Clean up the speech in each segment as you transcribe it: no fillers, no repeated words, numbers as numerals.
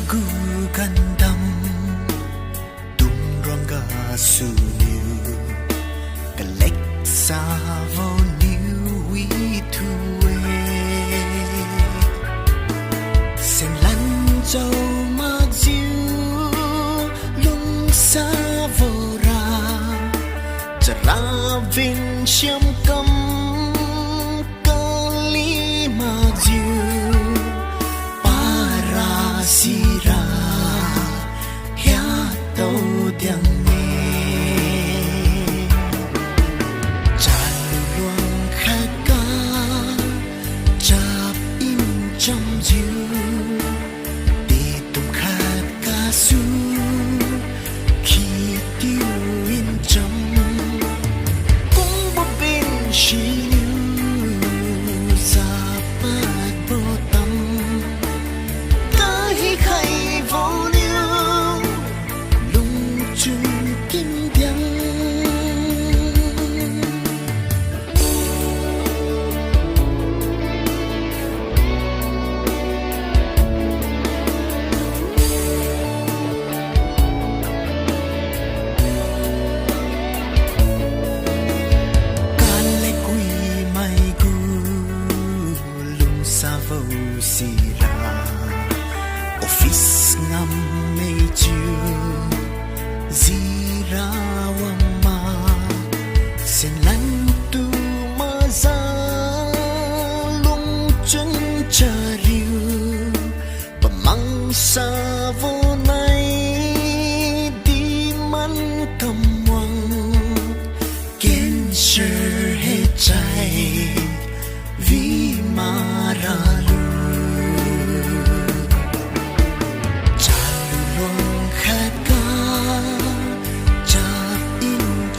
gu gandam tung ronga suniu kalek savo niu wi thuwe sen lan châu mag diu lung savo ra chara vin chiam cam kali mag diu sira ya tàu tiếng nghe tràn luồng khát ca chập in trong diu đi tung khát ca su khi tiêu in trong cũng bất bình chỉ sira office ngam mei chu zira wama sen lan tu ma za lung chân cha riu pamang sa vô nay đi man cầm wang ken sure he chai vi mara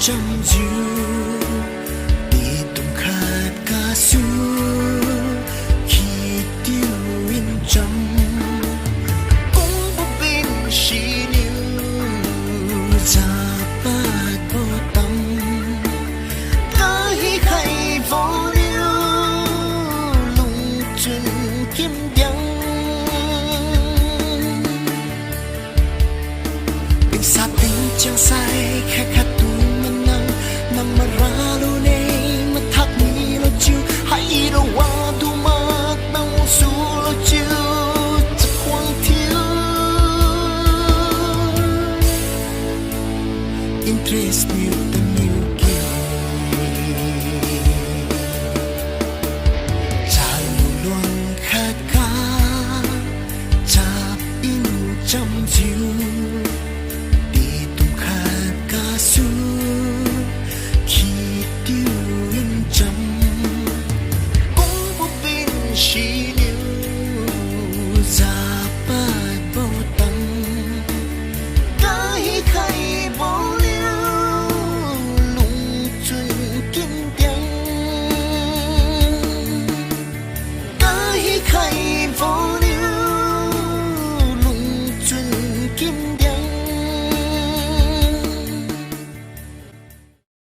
trong diu đi tung khát ca su khi tiêu in trong cũng bất bình chỉ niu ra bát vô tâm ta hi khai vô niu lung chân kiếm đắng bình sa tình chẳng sai khát khát maralo nei mathak ni lo chu hai ro wa tu ma tang su lo chu kwang thiu interest me